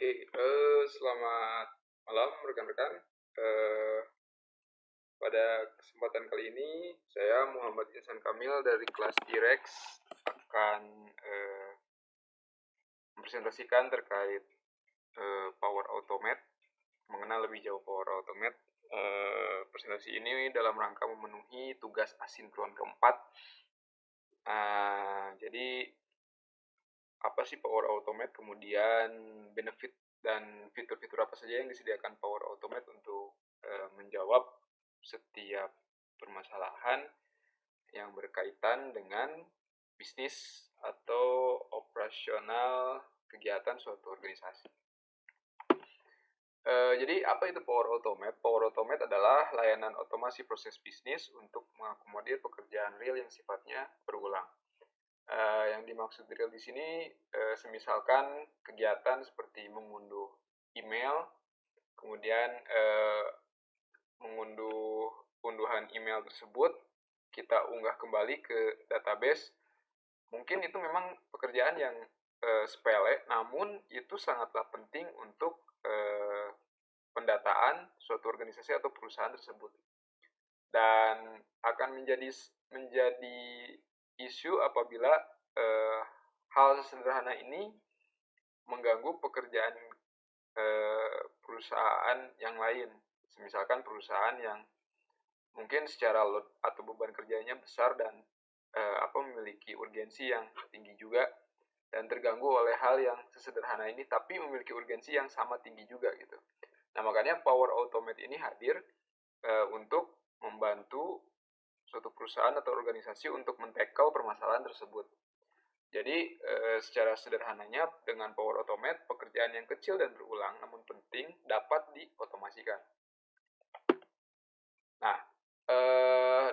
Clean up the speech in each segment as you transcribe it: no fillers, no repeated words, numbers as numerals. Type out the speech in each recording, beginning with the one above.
Selamat malam rekan-rekan. Eh, Pada kesempatan kali ini, saya Muhammad Insan Kamil dari kelas T-Rex akan mempresentasikan terkait Power Automate, mengenal lebih jauh Power Automate. Presentasi ini dalam rangka memenuhi tugas asinkron keempat. Jadi apa sih Power Automate, kemudian benefit dan fitur-fitur apa saja yang disediakan Power Automate untuk menjawab setiap permasalahan yang berkaitan dengan bisnis atau operasional kegiatan suatu organisasi. Jadi apa itu Power Automate? Power Automate adalah layanan otomasi proses bisnis untuk mengakomodir pekerjaan real yang sifatnya berulang. Yang dimaksud real di sini semisalkan kegiatan seperti mengunduh email, kemudian mengunduh unduhan email tersebut kita unggah kembali ke database. Mungkin itu memang pekerjaan yang sepele, namun itu sangatlah penting untuk pendataan suatu organisasi atau perusahaan tersebut, dan akan menjadi isu apabila hal sederhana ini mengganggu pekerjaan perusahaan yang lain. Misalkan perusahaan yang mungkin secara load atau beban kerjanya besar dan memiliki urgensi yang tinggi juga, dan terganggu oleh hal yang sesederhana ini tapi memiliki urgensi yang sama tinggi juga gitu. Nah, makanya Power Automate ini hadir untuk membantu suatu perusahaan atau organisasi untuk men-tackle permasalahan tersebut. Jadi secara sederhananya dengan Power Automate, pekerjaan yang kecil dan berulang namun penting dapat diotomasikan. Nah,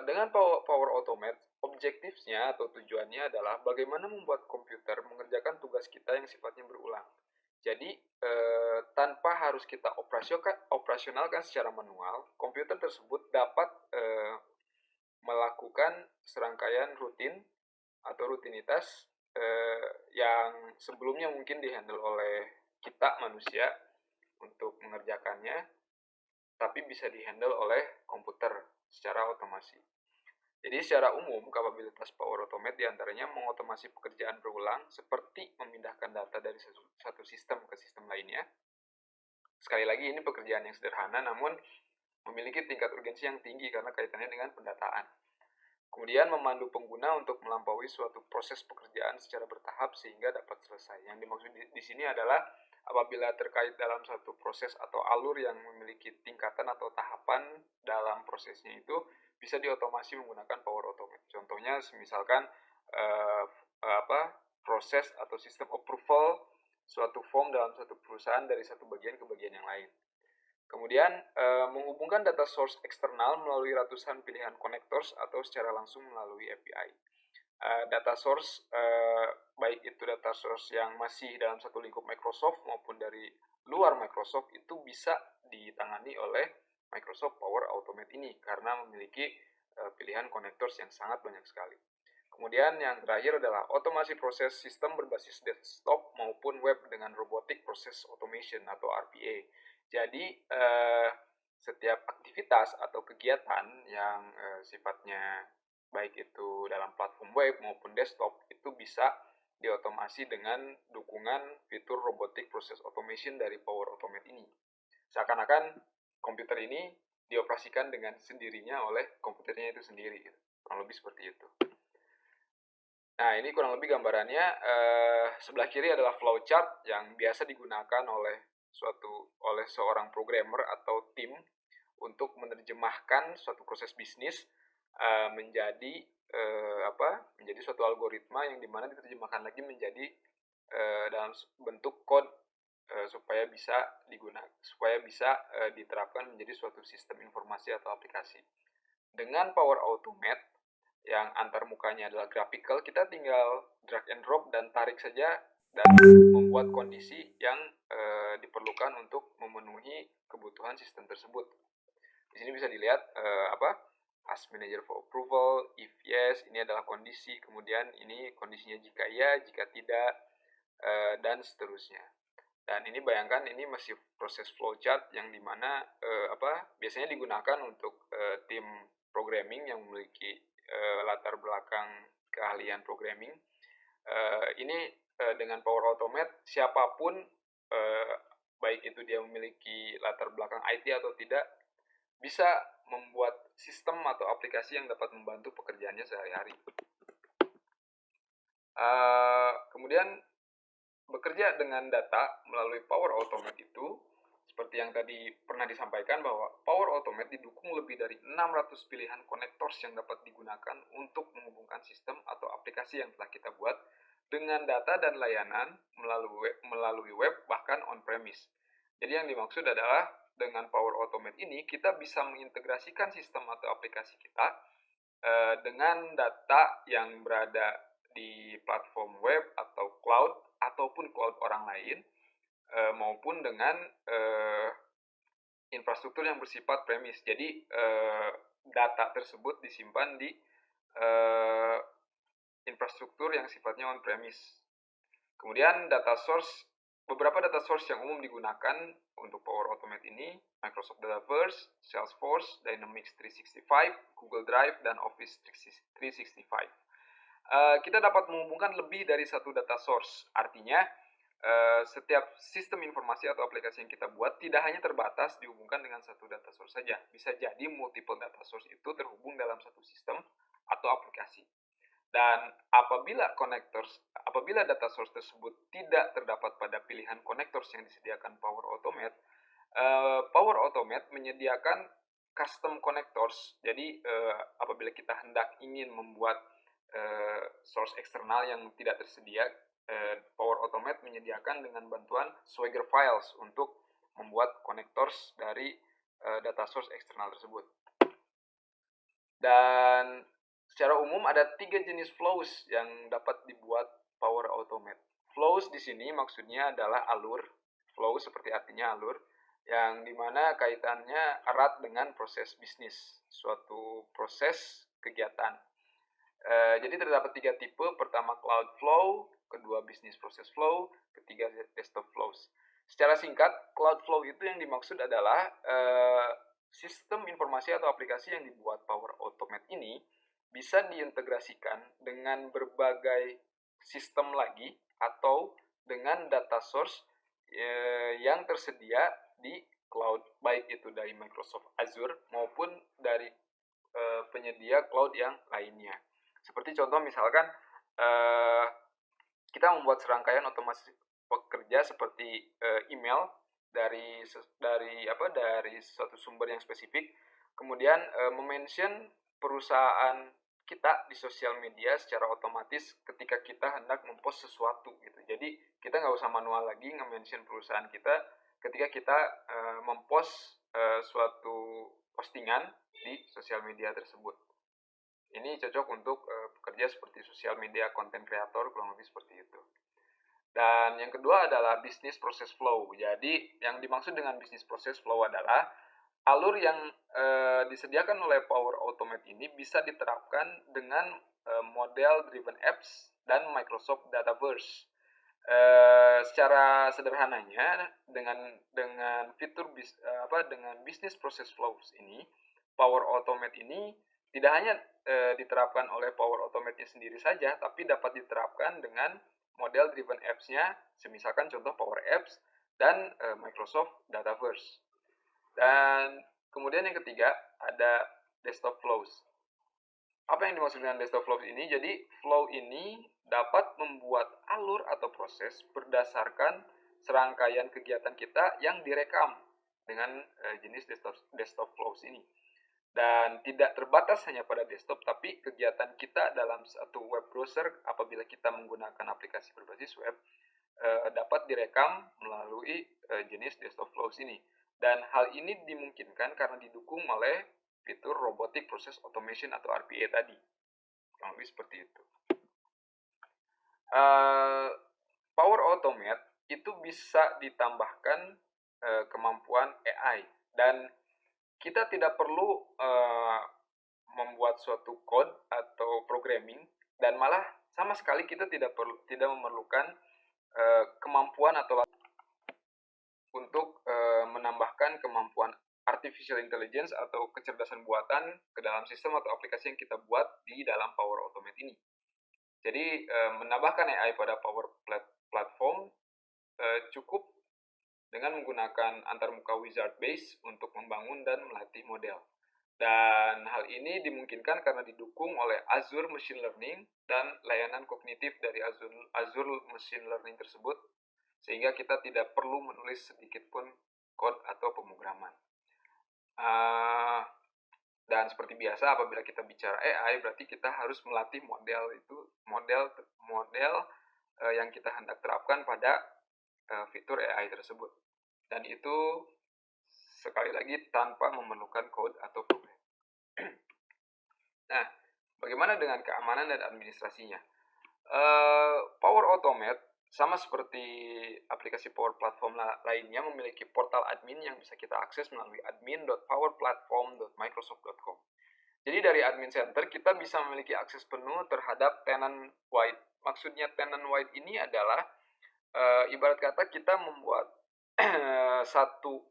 dengan Power Automate, objektifnya atau tujuannya adalah bagaimana membuat komputer mengerjakan tugas kita yang sifatnya berulang. Jadi tanpa harus kita operasionalkan secara manual, komputer tersebut dapat melakukan serangkaian rutin atau rutinitas yang sebelumnya mungkin dihandle oleh kita manusia untuk mengerjakannya, tapi bisa dihandle oleh komputer secara otomasi. Jadi secara umum, kapabilitas Power Automate diantaranya mengotomasi pekerjaan berulang seperti memindahkan data dari satu sistem ke sistem lainnya. Sekali lagi, ini pekerjaan yang sederhana namun memiliki tingkat urgensi yang tinggi karena kaitannya dengan pendataan. Kemudian memandu pengguna untuk melampaui suatu proses pekerjaan secara bertahap sehingga dapat selesai. Yang dimaksud di sini adalah apabila terkait dalam satu proses atau alur yang memiliki tingkatan atau tahapan dalam prosesnya itu bisa diotomasi menggunakan Power Automate. Contohnya misalkan proses atau sistem approval suatu form dalam satu perusahaan dari satu bagian ke bagian yang lain. Kemudian menghubungkan data source eksternal melalui ratusan pilihan connectors atau secara langsung melalui API. Data source, baik itu data source yang masih dalam satu lingkup Microsoft maupun dari luar Microsoft, itu bisa ditangani oleh Microsoft Power Automate ini karena memiliki pilihan connectors yang sangat banyak sekali. Kemudian yang terakhir adalah otomasi proses sistem berbasis desktop maupun web dengan Robotic Process Automation atau RPA. Jadi setiap aktivitas atau kegiatan yang sifatnya baik itu dalam platform web maupun desktop itu bisa diotomasi dengan dukungan fitur Robotic Process Automation dari Power Automate ini. Seakan-akan komputer ini dioperasikan dengan sendirinya oleh komputernya itu sendiri, kurang lebih seperti itu. Nah, ini kurang lebih gambarannya. Sebelah kiri adalah flowchart yang biasa digunakan oleh seorang programmer atau tim untuk menerjemahkan suatu proses bisnis menjadi suatu algoritma yang dimana diterjemahkan lagi menjadi dalam bentuk code supaya bisa diterapkan menjadi suatu sistem informasi atau aplikasi. Dengan Power Automate yang antar mukanya adalah graphical, kita tinggal drag and drop dan tarik saja dan membuat kondisi yang diperlukan untuk memenuhi kebutuhan sistem tersebut. Di sini bisa dilihat ask manager for approval, if yes, ini adalah kondisi, kemudian ini kondisinya jika iya, jika tidak, dan seterusnya. Dan ini bayangkan ini masih proses flowchart yang dimana biasanya digunakan untuk tim programming yang memiliki latar belakang keahlian programming. Ini dengan Power Automate siapapun baik itu dia memiliki latar belakang IT atau tidak bisa membuat sistem atau aplikasi yang dapat membantu pekerjaannya sehari-hari. Kemudian bekerja dengan data melalui Power Automate itu seperti yang tadi pernah disampaikan bahwa Power Automate didukung lebih dari 600 pilihan connectors yang dapat digunakan untuk menghubungkan sistem atau aplikasi yang telah kita buat dengan data dan layanan melalui web bahkan on-premise. Jadi yang dimaksud adalah dengan Power Automate ini kita bisa mengintegrasikan sistem atau aplikasi kita dengan data yang berada di platform web atau cloud ataupun cloud orang lain maupun dengan infrastruktur yang bersifat premise. Jadi data tersebut disimpan di infrastruktur yang sifatnya on-premise. Kemudian beberapa data source yang umum digunakan untuk Power Automate ini, Microsoft Dataverse, Salesforce, Dynamics 365, Google Drive, dan Office 365. Kita dapat menghubungkan lebih dari satu data source. Artinya, setiap sistem informasi atau aplikasi yang kita buat tidak hanya terbatas dihubungkan dengan satu data source saja. Bisa jadi multiple data source itu terhubung dalam satu sistem atau aplikasi. Dan apabila data source tersebut tidak terdapat pada pilihan connectors yang disediakan Power Automate menyediakan custom connectors. Jadi apabila kita hendak ingin membuat source eksternal yang tidak tersedia, Power Automate menyediakan dengan bantuan Swagger Files untuk membuat connectors dari data source eksternal tersebut. Dan secara umum ada 3 jenis flows yang dapat dibuat Power Automate. Flows di sini maksudnya adalah alur. Flow seperti artinya alur, yang dimana kaitannya erat dengan proses bisnis, suatu proses kegiatan. Jadi terdapat 3 tipe. Pertama Cloud Flow, kedua Business Process Flow, ketiga Desktop Flows. Secara singkat, Cloud Flow itu yang dimaksud adalah sistem informasi atau aplikasi yang dibuat Power Automate ini bisa diintegrasikan dengan berbagai sistem lagi atau dengan data source yang tersedia di cloud, baik itu dari Microsoft Azure maupun dari penyedia cloud yang lainnya. Seperti contoh misalkan kita membuat serangkaian otomasi pekerja seperti email dari suatu sumber yang spesifik, kemudian mention perusahaan kita di sosial media secara otomatis ketika kita hendak mempost sesuatu gitu. Jadi kita nggak usah manual lagi nge-mention perusahaan kita ketika kita mempost suatu postingan di sosial media tersebut. Ini cocok untuk pekerja seperti sosial media content creator, kurang lebih seperti itu. Dan yang kedua adalah business process flow. Jadi yang dimaksud dengan business process flow adalah alur yang disediakan oleh Power Automate ini bisa diterapkan dengan model driven apps dan Microsoft Dataverse. Secara sederhananya dengan fitur dengan business process flows ini, Power Automate ini tidak hanya diterapkan oleh Power Automate sendiri saja, tapi dapat diterapkan dengan model driven apps-nya, semisalkan contoh Power Apps dan Microsoft Dataverse. Dan kemudian yang ketiga ada desktop flows. Apa yang dimaksud dengan desktop flows ini? Jadi flow ini dapat membuat alur atau proses berdasarkan serangkaian kegiatan kita yang direkam dengan jenis desktop flows ini. Dan tidak terbatas hanya pada desktop, tapi kegiatan kita dalam satu web browser apabila kita menggunakan aplikasi berbasis web dapat direkam melalui jenis desktop flows ini. Dan hal ini dimungkinkan karena didukung oleh fitur Robotic Process Automation atau RPA tadi. Kurang lebih seperti itu. Power Automate itu bisa ditambahkan kemampuan AI, dan kita tidak perlu membuat suatu code atau programming, dan malah sama sekali kita tidak memerlukan kemampuan atau artificial intelligence atau kecerdasan buatan ke dalam sistem atau aplikasi yang kita buat di dalam Power Automate ini. Jadi menambahkan AI pada Power Platform cukup dengan menggunakan antarmuka wizard base untuk membangun dan melatih model. Dan hal ini dimungkinkan karena didukung oleh Azure Machine Learning dan layanan kognitif dari Azure Machine Learning tersebut, sehingga kita tidak perlu menulis sedikit pun code atau pemrograman. Dan seperti biasa, apabila kita bicara AI, berarti kita harus melatih model yang kita hendak terapkan pada fitur AI tersebut. Dan itu sekali lagi tanpa memerlukan code atau program. Nah, bagaimana dengan keamanan dan administrasinya? Power Automate sama seperti aplikasi Power Platform lainnya memiliki portal admin yang bisa kita akses melalui admin.powerplatform.microsoft.com. Jadi dari admin center kita bisa memiliki akses penuh terhadap tenant wide. Maksudnya tenant wide ini adalah ibarat kata kita membuat satu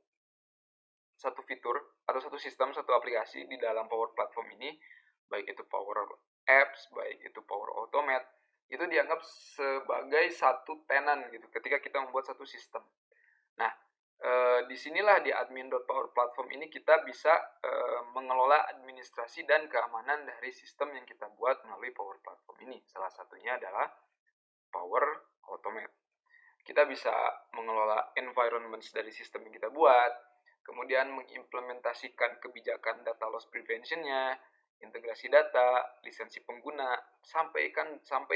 fitur atau satu sistem, satu aplikasi di dalam Power Platform ini, baik itu Power Apps, baik itu Power Automate, itu dianggap sebagai satu tenant gitu ketika kita membuat satu sistem. Nah, disinilah di admin.powerplatform ini kita bisa mengelola administrasi dan keamanan dari sistem yang kita buat melalui Power Platform ini. Salah satunya adalah Power Automate. Kita bisa mengelola environments dari sistem yang kita buat, kemudian mengimplementasikan kebijakan data loss prevention-nya, integrasi data, lisensi pengguna, sampai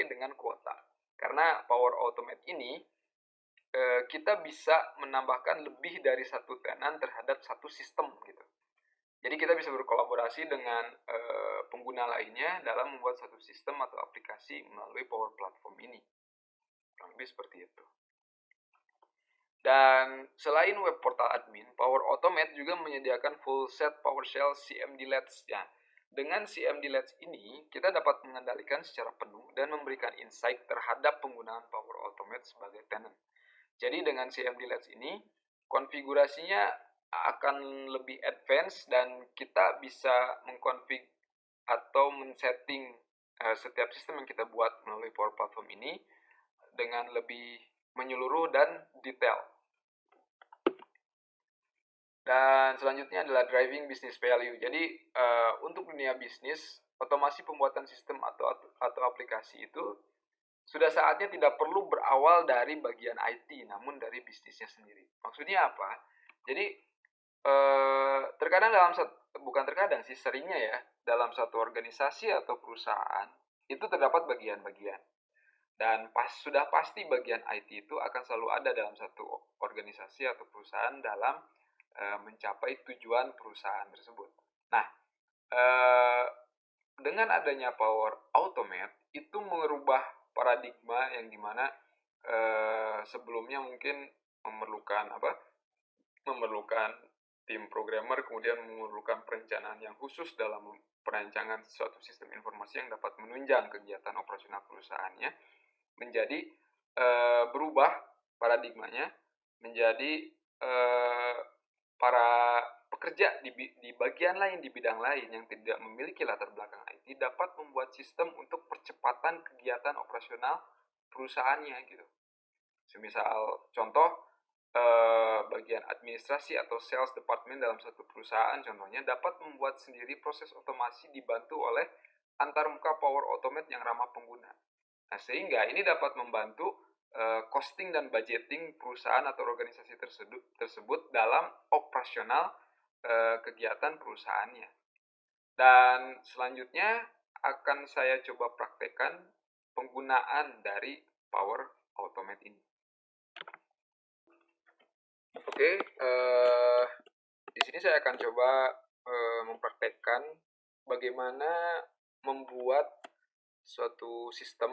dengan kuota. Karena Power Automate ini kita bisa menambahkan lebih dari satu tenant terhadap satu sistem gitu. Jadi kita bisa berkolaborasi dengan pengguna lainnya dalam membuat satu sistem atau aplikasi melalui Power Platform ini. Kurang lebih seperti itu. Dan selain web portal admin, Power Automate juga menyediakan full set PowerShell CMD-Lets. Ya, dengan CMD-Lets ini, kita dapat mengendalikan secara penuh dan memberikan insight terhadap penggunaan Power Automate sebagai tenant. Jadi dengan CMD-Lets ini, konfigurasinya akan lebih advance dan kita bisa mengkonfig atau men-setting setiap sistem yang kita buat melalui Power Platform ini dengan lebih menyeluruh dan detail. Dan selanjutnya adalah driving business value. Jadi untuk dunia bisnis, otomasi pembuatan sistem atau aplikasi itu sudah saatnya tidak perlu berawal dari bagian IT, namun dari bisnisnya sendiri. Maksudnya apa? Jadi terkadang seringnya ya, dalam satu organisasi atau perusahaan itu terdapat bagian-bagian. Dan sudah pasti bagian IT itu akan selalu ada dalam satu organisasi atau perusahaan dalam mencapai tujuan perusahaan tersebut. Nah, dengan adanya Power Automate itu mengubah paradigma yang dimana sebelumnya mungkin memerlukan tim programmer, kemudian memerlukan perencanaan yang khusus dalam perancangan suatu sistem informasi yang dapat menunjang kegiatan operasional perusahaannya, menjadi berubah paradigmanya menjadi para pekerja di bagian lain, di bidang lain yang tidak memiliki latar belakang IT dapat membuat sistem untuk percepatan kegiatan operasional perusahaannya gitu. Semisal contoh bagian administrasi atau sales department dalam satu perusahaan contohnya dapat membuat sendiri proses otomasi dibantu oleh antarmuka Power Automate yang ramah pengguna. Nah, sehingga ini dapat membantu costing dan budgeting perusahaan atau organisasi tersebut dalam operasional kegiatan perusahaannya. Dan selanjutnya akan saya coba praktekkan penggunaan dari Power Automate ini. Oke, di sini saya akan coba mempraktekkan bagaimana membuat suatu sistem,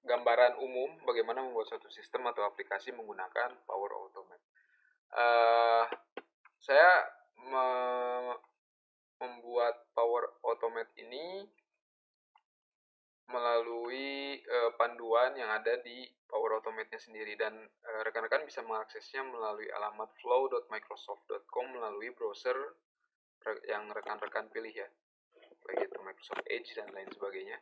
gambaran umum bagaimana membuat suatu sistem atau aplikasi menggunakan Power Automate. Saya membuat Power Automate ini melalui panduan yang ada di Power Automate-nya sendiri, dan rekan-rekan bisa mengaksesnya melalui alamat flow.microsoft.com melalui browser yang rekan-rekan pilih ya, baik itu Microsoft Edge dan lain sebagainya.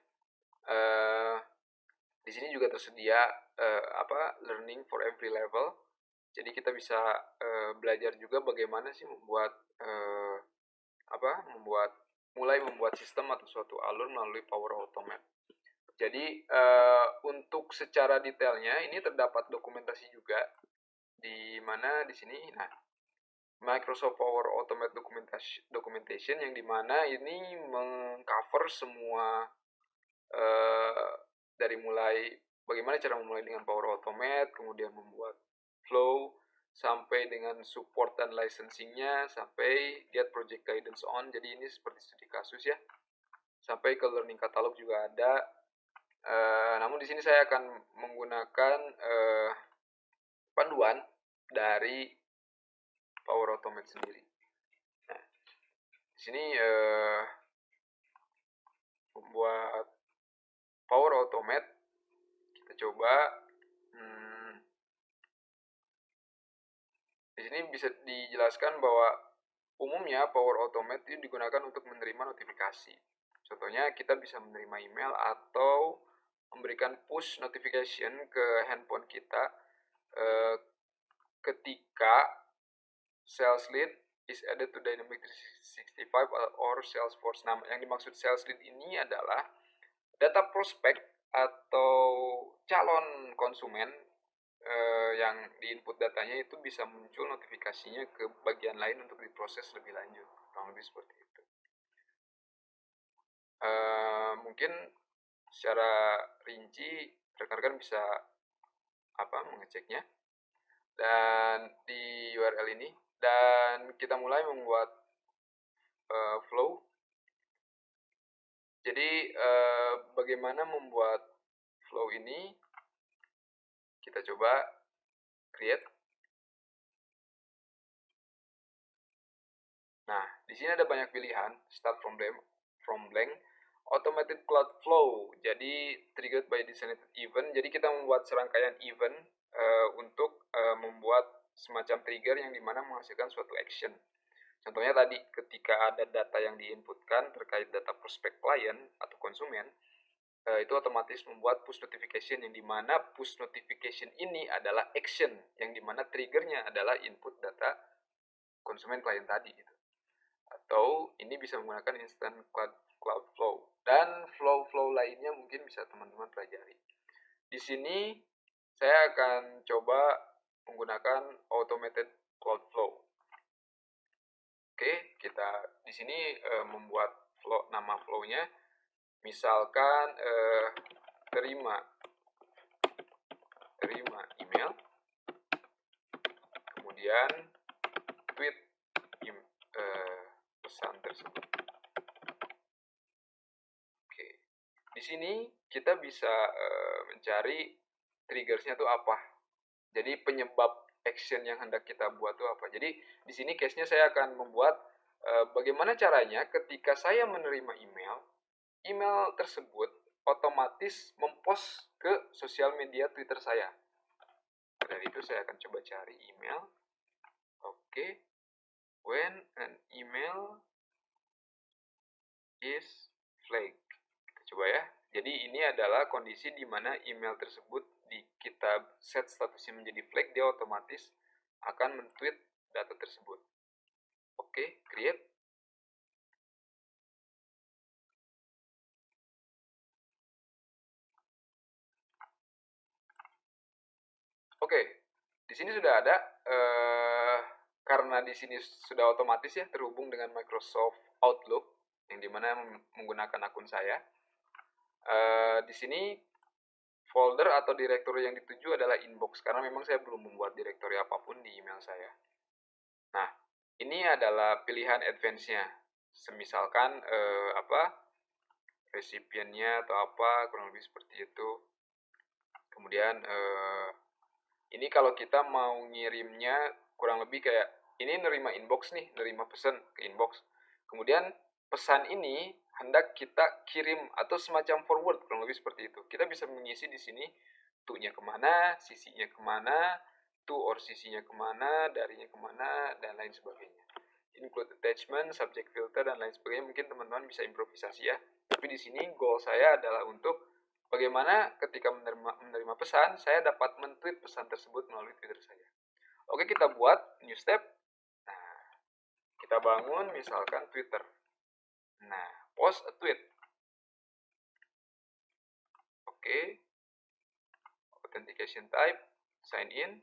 Di sini juga tersedia learning for every level. Jadi kita bisa belajar juga bagaimana sih mulai membuat sistem atau suatu alur melalui Power Automate. Jadi untuk secara detailnya ini terdapat dokumentasi juga di mana di sini. Nah, Microsoft Power Automate Documentation yang dimana ini mengcover semua dari mulai bagaimana cara memulai dengan Power Automate, kemudian membuat flow, sampai dengan support dan licensingnya, sampai get project guidance on. Jadi ini seperti studi kasus ya. Sampai ke learning catalog juga ada. Namun di sini saya akan menggunakan panduan dari Power Automate sendiri. Nah, di sini membuat Power Automate, kita coba. Di sini bisa dijelaskan bahwa umumnya Power Automate itu digunakan untuk menerima notifikasi. Contohnya kita bisa menerima email atau memberikan push notification ke handphone kita ketika sales lead is added to Dynamics 365 or Salesforce. Nah, yang dimaksud sales lead ini adalah data prospek atau calon konsumen yang di input datanya itu bisa muncul notifikasinya ke bagian lain untuk diproses lebih lanjut, kurang lebih seperti itu. Mungkin secara rinci rekan-rekan bisa mengeceknya dan di URL ini, dan kita mulai membuat flow. Jadi bagaimana membuat flow ini, kita coba create. Nah, di sini ada banyak pilihan, start from blank, automated cloud flow, jadi triggered by designated event. Jadi kita membuat serangkaian event untuk membuat semacam trigger yang dimana menghasilkan suatu action. Contohnya tadi, ketika ada data yang diinputkan terkait data prospek klien atau konsumen, itu otomatis membuat push notification, yang dimana push notification ini adalah action, yang dimana triggernya adalah input data konsumen klien tadi gitu. Atau ini bisa menggunakan instant cloud flow, dan flow lainnya mungkin bisa teman-teman pelajari. Di sini saya akan coba menggunakan automated cloud flow. Oke, kita di sini membuat nama flow-nya. Misalkan terima email, kemudian tweet pesan tersebut. Oke, di sini kita bisa mencari triggersnya itu apa. Jadi penyebab action yang hendak kita buat itu apa. Jadi di sini case-nya saya akan membuat bagaimana caranya ketika saya menerima email tersebut otomatis mempost ke sosial media Twitter saya. Dari itu saya akan coba cari email. Oke. When an email is flagged. Kita coba ya. Jadi ini adalah kondisi di mana email tersebut kita set statusnya menjadi flag, dia otomatis akan men-tweet data tersebut. Oke, create. Oke, di sini sudah ada karena di sini sudah otomatis ya terhubung dengan Microsoft Outlook yang dimana menggunakan akun saya. Di sini folder atau direktori yang dituju adalah inbox, karena memang saya belum membuat direktori apapun di email saya. Nah, ini adalah pilihan advance-nya. Semisalkan recipientnya atau apa, kurang lebih seperti itu. Kemudian ini kalau kita mau ngirimnya kurang lebih kayak ini nerima inbox nih, nerima pesan ke inbox. Kemudian pesan ini hendak kita kirim atau semacam forward, kurang lebih seperti itu. Kita bisa mengisi di sini to-nya kemana, sisinya kemana, to or sisinya kemana, darinya kemana, dan lain sebagainya. Include attachment, subject filter, dan lain sebagainya. Mungkin teman-teman bisa improvisasi ya. Tapi di sini goal saya adalah untuk bagaimana ketika menerima pesan, saya dapat men-tweet pesan tersebut melalui Twitter saya. Oke, kita buat new step. Nah, kita bangun misalkan Twitter. Nah, post a tweet. Oke. Authentication type, sign in.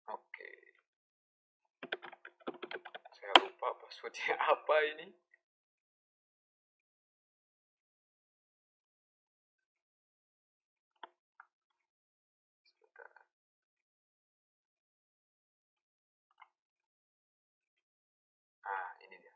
Oke. Saya lupa passwordnya apa ini. Sebentar. Ah, ini dia.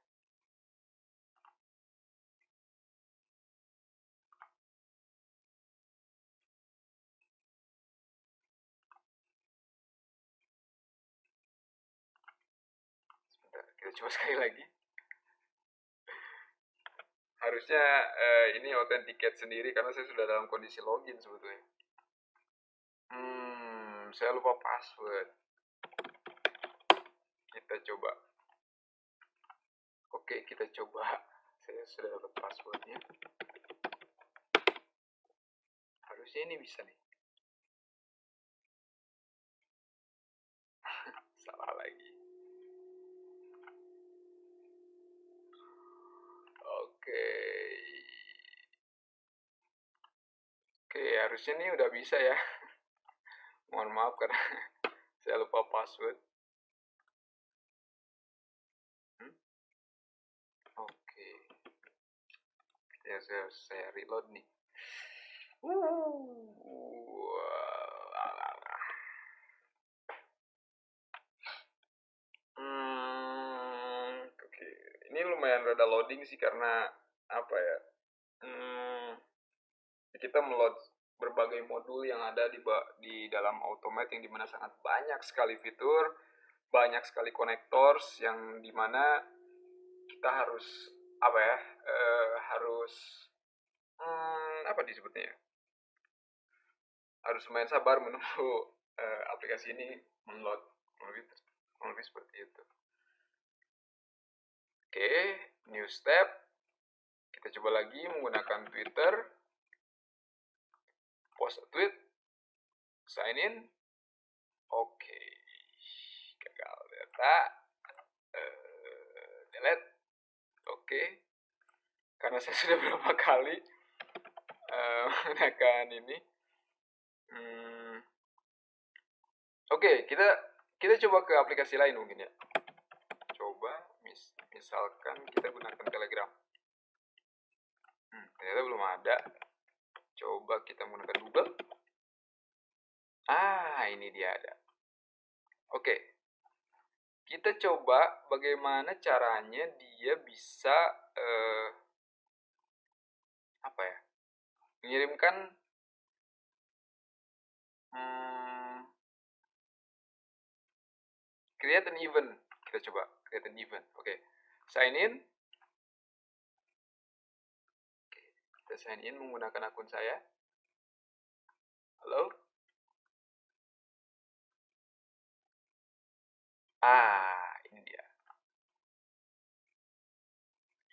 Sebentar, kita coba sekali lagi. Harusnya ini authenticate sendiri karena saya sudah dalam kondisi login sebetulnya. Saya lupa password. Kita coba. Oke, kita coba. Saya sudah dapat passwordnya. Harusnya ini bisa nih. Salah lagi. Oke. Oke, harusnya nih udah bisa ya. Mohon maaf karena saya lupa password. Oke. Ya, saya reload nih. Oke. Ini lumayan rada loading sih karena apa ya? Kita meload berbagai modul yang ada di dalam Automate yang dimana sangat banyak sekali fitur, banyak sekali connectors yang dimana kita harus apa ya? Harus apa disebutnya ya? Harus lumayan sabar menunggu aplikasi ini menload. Lebih seperti itu. Oke, new step. Kita coba lagi menggunakan Twitter. Post a tweet. Sign in. Oke. Gagal data. Delete. Oke. Karena saya sudah berapa kali menggunakan ini. Oke, kita coba ke aplikasi lain mungkin ya. Coba misalkan kita gunakan Telegram. Ternyata belum ada. Coba kita menggunakan Google. Ini dia ada. Oke. Kita coba bagaimana caranya dia bisa apa ya? Mengirimkan create an event. Kita coba create an event. Oke. Sign in. Oke. Kita sign in menggunakan akun saya. Halo. Ini dia.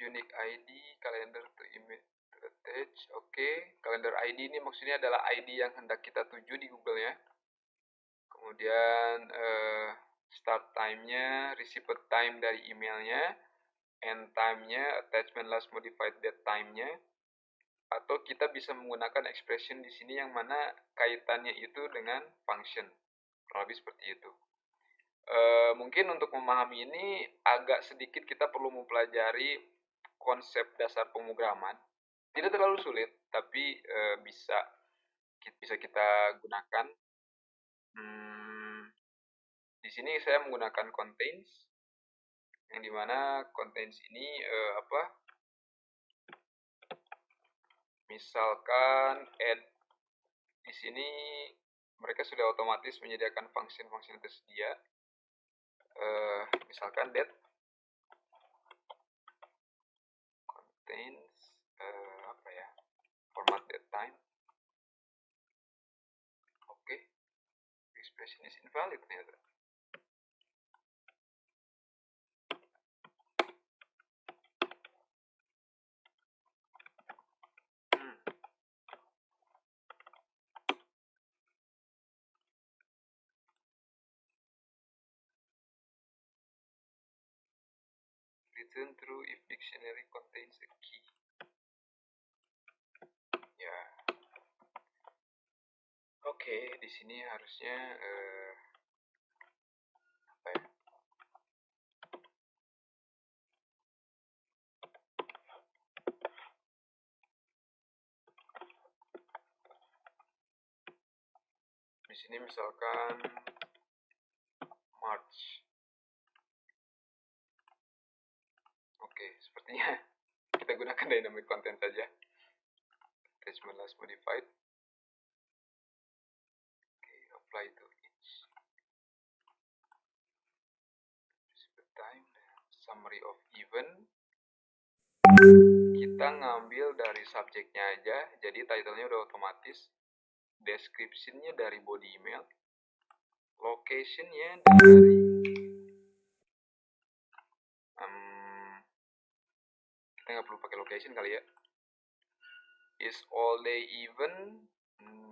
Unique ID, calendar to email to attach. Oke. Calendar ID ini maksudnya adalah ID yang hendak kita tuju di Google ya. Kemudian start time-nya, receive time dari emailnya, end time-nya, attachment last modified date time-nya, atau kita bisa menggunakan expression di sini yang mana kaitannya itu dengan function, kurang lebih seperti itu. Mungkin untuk memahami ini agak sedikit kita perlu mempelajari konsep dasar pemrograman. Tidak terlalu sulit, tapi bisa kita gunakan. Di sini saya menggunakan contains, yang dimana contains ini misalkan add, di sini mereka sudah otomatis menyediakan function-function yang tersedia. Misalkan date, contains apa ya, format datetime. Oke, expression is invalid ternyata. Return true if dictionary contains a key. Ya. Oke, di sini harusnya apa ya? Di sini misalkan March. Oke, sepertinya kita gunakan dynamic content saja. Attachment last modified. Oke, apply to each. Time, summary of event. Kita ngambil dari subjeknya aja, jadi title-nya udah otomatis. Description-nya dari body email. Location-nya dari kita nggak perlu pakai location kali ya. Is all day even?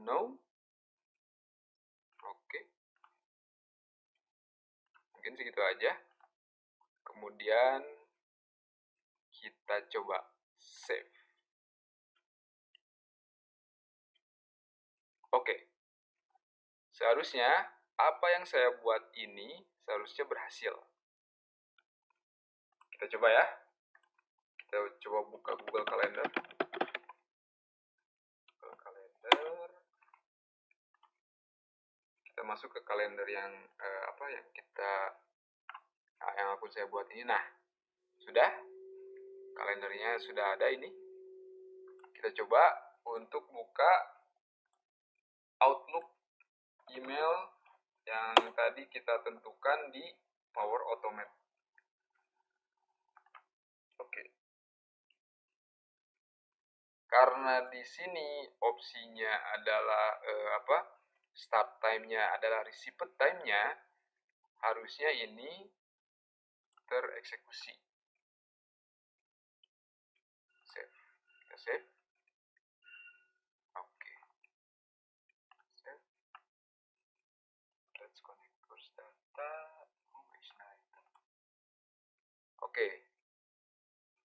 No. Oke. Mungkin segitu aja. Kemudian kita coba save. Oke. Seharusnya apa yang saya buat ini seharusnya berhasil. Kita coba ya. Kita coba buka Google Calendar. Kita masuk ke kalender yang yang akun saya buat ini. Nah, sudah, kalendernya sudah ada ini. Kita coba untuk buka Outlook email yang tadi kita tentukan di Power Automate. Oke. Karena di sini opsinya adalah start time-nya adalah receipt time-nya, harusnya ini tereksekusi. Save. Kita save. Oke. Save. Let's connect course data. Oke.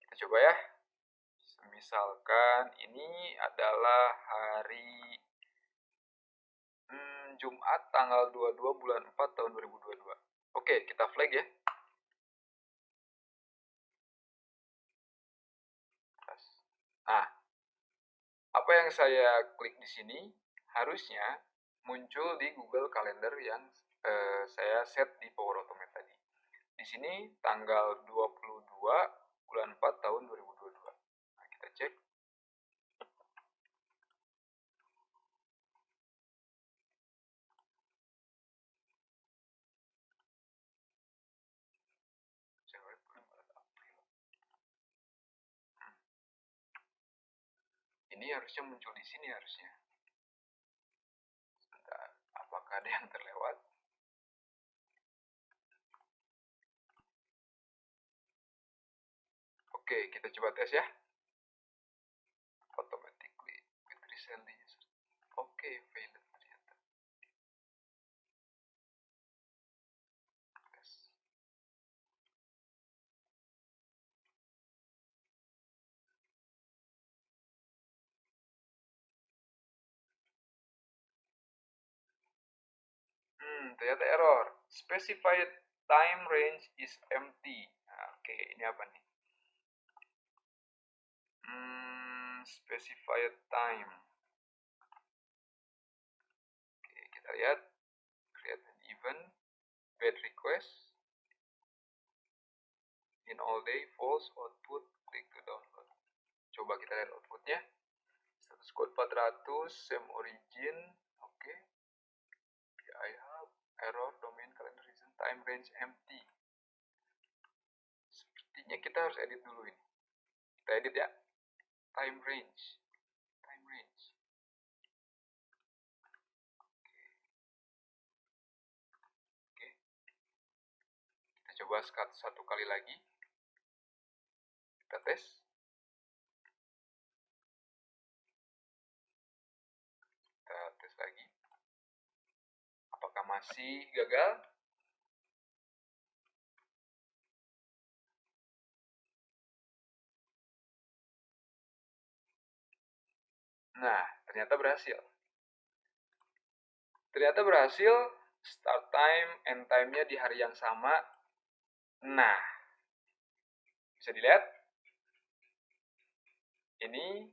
Kita coba ya. Misalkan ini adalah hari Jumat tanggal 22 bulan 4 tahun 2022. Oke, kita flag ya. Nah, apa yang saya klik di sini harusnya muncul di Google Calendar yang saya set di Power Automate tadi. Di sini tanggal 22 bulan 4 tahun 2022. Nah, kita cek. Ini harusnya muncul di sini harusnya. Sebentar, apakah ada yang terlewat? Oke, kita coba tes ya. Automatically with recently user. Oke, failed ternyata. Tes. Ternyata error. Specified time range is empty. Nah, oke, ini apa nih? Specified time. Oke, kita lihat. Create an event. Bad request. In all day, false output. Click to download. Coba kita lihat outputnya. Status code 400, same origin. Oke. I have error domain calendar reason time range empty. Sepertinya kita harus edit dulu ini. Kita edit ya. time range. Oke. Kita coba satu kali lagi. Kita tes. Kita tes lagi. Apakah masih gagal? Nah, ternyata berhasil. Start time, end time-nya di hari yang sama. Nah, bisa dilihat. Ini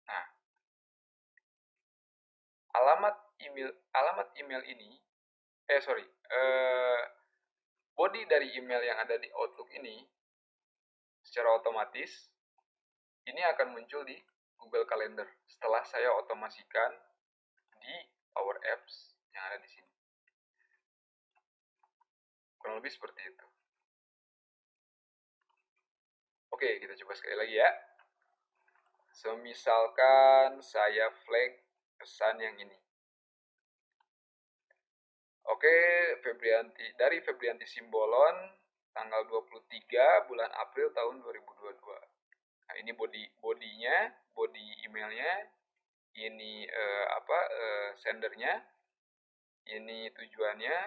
nah, alamat email ini body dari email yang ada di Outlook ini secara otomatis ini akan muncul di Google Calendar setelah saya otomasikan di Power Apps yang ada di sini. Kurang lebih seperti itu. Oke, kita coba sekali lagi ya. Misalkan saya flag pesan yang ini. Oke, dari Febrianti Simbolon, tanggal 23 bulan April tahun 2022. Nah, ini body emailnya, ini sendernya, ini tujuannya,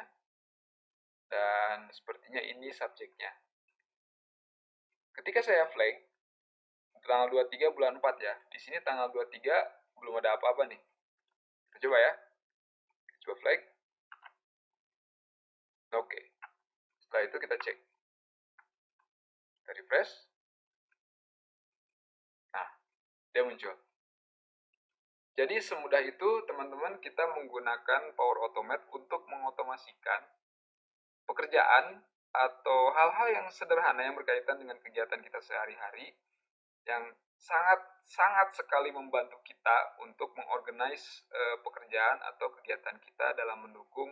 dan sepertinya ini subjeknya. Ketika saya flag, tanggal 23 bulan 4 ya, di sini tanggal 23 belum ada apa-apa nih. Kita coba ya, kita coba flag. Oke, setelah itu kita cek. Kita refresh. Nah, dia muncul. Jadi semudah itu teman-teman kita menggunakan Power Automate untuk mengotomasikan pekerjaan atau hal-hal yang sederhana yang berkaitan dengan kegiatan kita sehari-hari yang sangat sekali membantu kita untuk mengorganize pekerjaan atau kegiatan kita dalam mendukung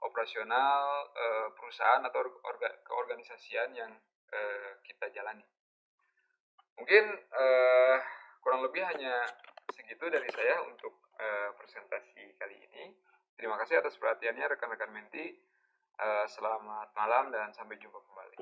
operasional perusahaan atau keorganisasian yang kita jalani. Mungkin kurang lebih hanya segitu dari saya untuk presentasi kali ini. Terima kasih atas perhatiannya rekan-rekan Menti. Selamat malam dan sampai jumpa kembali.